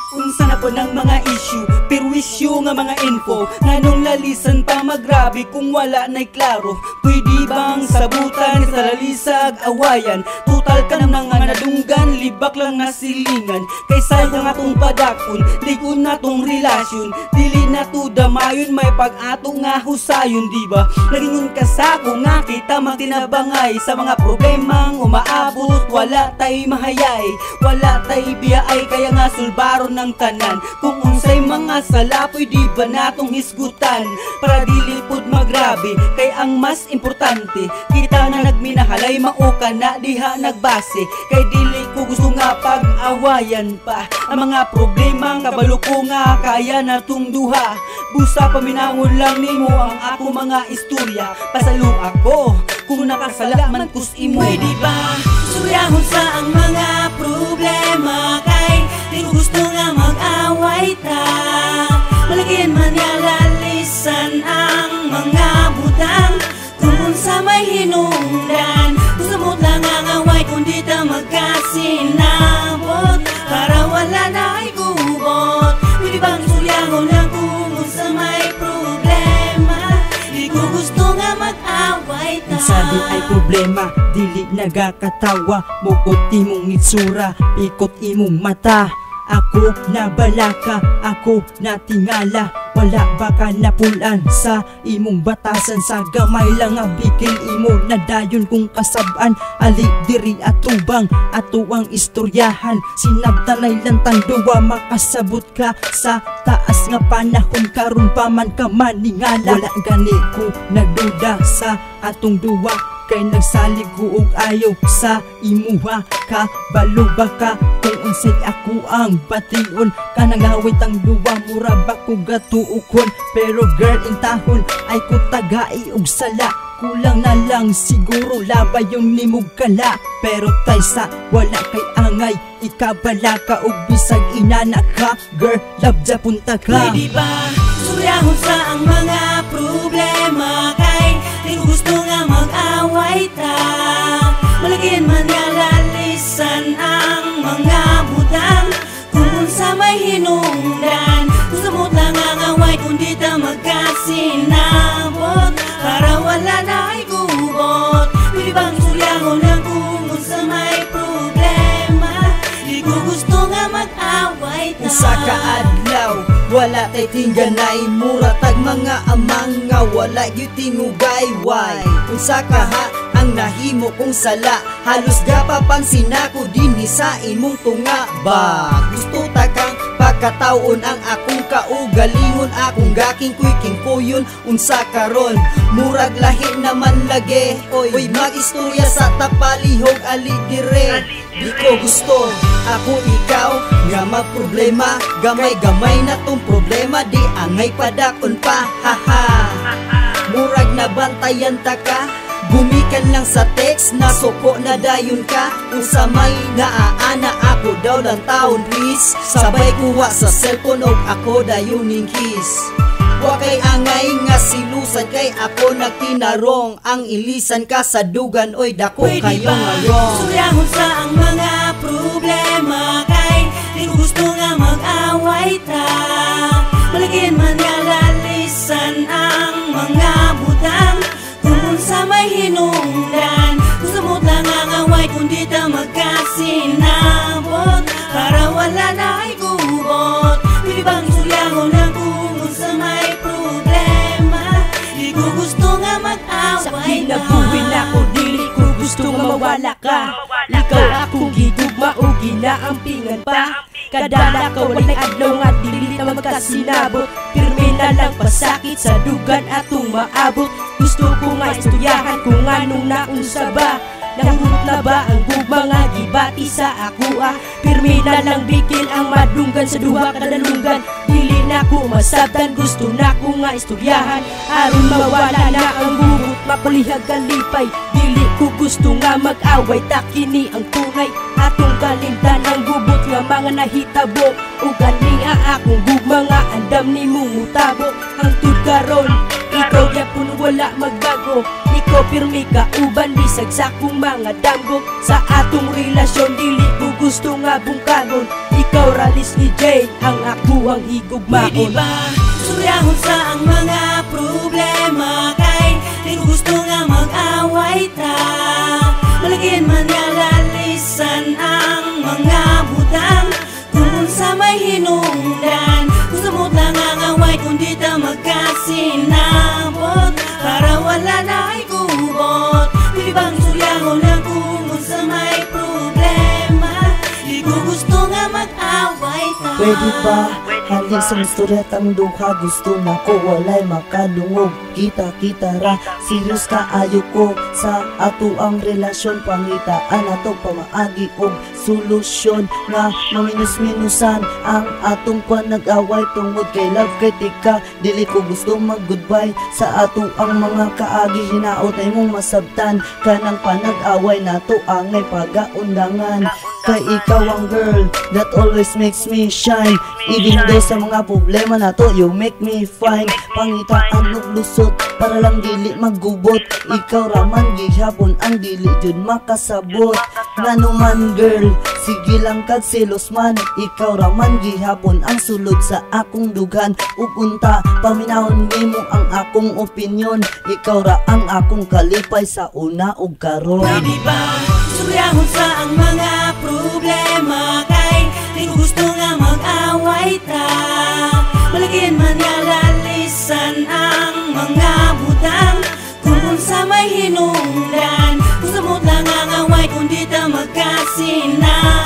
Unsa na po ng mga issue, pero issue nga mga info. Nganong lalisan pa magrabe kung wala na'y klaro. Pwede bang sabutan sa lalisag awayan? Total ka namang nga nadunggan, libak lang na silingan. Kay sayang atong padakon, ligon natong relasyon. Dili na to damayon, may pag-ato nga husayon, diba? Nagingon ka sa ako nga kita magtinabangay sa mga problemang umaabot. Wala tay mahayay, wala tay biyaay, kaya nga sulbaron ng tanan. Kung unsay mga sala, pwede ba natong hisgutan? Para dili pud magrabe, kay ang mas importante, kita na nagminahalay, mauka na diha nagbase. Kay dili ko gusto nga pag-awayan pa ang mga problema, kabalo ko nga kaya na tong duha. Busa paminangon lang nimo ang ako mga istorya. Pasalo ako kung nakasala man kus imo. Pwede ba suryahon sa ang mga problema? Kay di ko gusto nga mag-away ta. Malagyan man niya lalisan ang mga butang. Kung unsa may hinungdan, gusto mo lang ang away kung di ta magkasinabot. Para wala na ay gubot. Pwede bang suryahon lang kung unsa may problema? Di ko gusto nga mag-away ta. Sa di ay problema, dili nagakatawa. Mugot imong itsura, ikot imong mata. Ako na balaka, ako na tingala. Wala baka napulan sa imong batasan. Sa gamay lang nga bikil imo nadayon kung kasabaan. Ali diri atubang ato ang istoryahan. Sinabtanay lang tanduwa, makasabot ka sa taas nga panahon. Karon pa man ka maningala. Wala gani ko nagduda sa atong duwa, kay nagsalig huog ayaw sa imuha. Ka balo baka kung unsay ako ang bation. Kanangawit ang duwa, mura ba ko gatuukon. Pero girl intahon ay ko tagai og sala. Kulang na lang siguro labay yung nimog kala. Pero tay sa wala kay angay, ikabala ka og bisag inana ka. Girl love punta ka. Pwede ba suryahon sa ang mga problema? Kay di ko gusto nga mag-away ta. Malagyan man nga lalisan ang mga butang. Kung unsa may hinungdan, gusto mo lang ang away kung di ta magkasinabot. Para wala na ay gubot. Pwede bang suryahon lang kung unsa may problema? Di ko gusto nga mag-away ta. Usa ka adlaw, wala tay tingganay. Mura tag mga amang nga wala gyud tinugay. Why? Unsa ka ha ang nahimo kong sala? Halos gapapansin ako dinhi sa imong tunga ba? Gusto ta kang pagkataon ang akong kaugalingon. Akong gaking kuiking kuyon. Unsa karon murag lahi naman lagi. Oy mag-istorya sa tapalihog ali dire. Di ko gusto ako ikaw nga magproblema. Gamay-gamay na tong problema, di angay padakon pa. Haha, murag nabantayan ta ka. Gumikan lang sa text, nasuko na dayon ka. Kung sa may naaana ako daw lang taon please. Sabay kuha sa cellphone og ako dayuning kiss. Wa kay angay nga silusan, kay ako nagtinarong. Ang ilisan ka sa dugan, oy dako kayo ngayon. Suryahon sa ang mga problema? Kay di ko gusto nga mag-away ta. Malagyan man nga lalisan ang mga butang. Kung unsa may hinungdan, gusto mo lang ang away kung di ta magkasinabot. Para wala na ay gubot. Pwede bang suryahon lang kung unsa may problema? Di ko gusto nga mag-away Sa kinabuhin ako, dili ko gusto nga mawala ka. Ikaw akong gigugma o ginaampingan pa. Kadala ka walay adlaw nga dili na magkasinabot. Pirmi na lang pasakit sa dugan atong maabot. Gusto ko nga istoryahan kung anong naunsa ba. Nahurot na ba ang gugma nga gibati sa ako ah? Pirmi na lang bikil ang madunggan sa duha kadalunggan. Dili na ko masabtan, gusto na ko nga istoryahan. Aron mawala na ang gugot, mapalihag kalipay. Dili ko gusto nga mag-away, takini ang tunay. Atong kalimtan ang gubot nga mga nahitabo. O gani akong gugma nga andam ni mong mutabo. Ang tudkaron, ikaw yapon wala magbago. Ikaw pirmi ka uban bisag sa akong mga damgo. Sa atong relasyon dili ko gusto nga bungkagon, ikaw ralis ni Jay, ang ako ang higugmaon. Pwede ba suryahon sa ang mga problema, kay di ko gusto nga mag-away ta. Malagyan man nga lalisan ang mga butang, kung sa may hinungdan. Gusto mo lang ang away kung di ta magkasinabot, para wala na ay gubot. Pwede bang suryahon na kung sa may problema, di ko gusto nga mag-away ta. Pwede ba halin sa misturet ang duha, gusto na ko walay makadungog. Kita ra serious ka ayo ko sa ato ang relasyon, pangitaan ato pamaagi og solusyon nga maminus-minusan ang atong kwan. Nag-away tungod kay love kay tika, dili ko gusto mag-goodbye sa ato ang mga kaagi. Hinaot ay mong masabtan kanang panag-away nato angay pagaundangan, kay ikaw ang girl that always makes me shine. Even though sa mga problema nato you make me fine. Pangitaan og lusot para lang dili maggubot, ikaw raman gihapon ang dili jud makasabot. Ngano man girl, sige lang kag selos man, ikaw raman gihapon ang sulod sa akong dugan. Ug unta paminahon nimo ang akong opinyon, ikaw ra ang akong kalipay sa una ug karon. Pwede ba suryahon sa ang mga problema, kay di ko gusto nga mag-away ta. Malagyan man nga lalisan ang mga butang, kung sa may hinungdan. Gusto mo lang ang away kung di ta magkasinabot,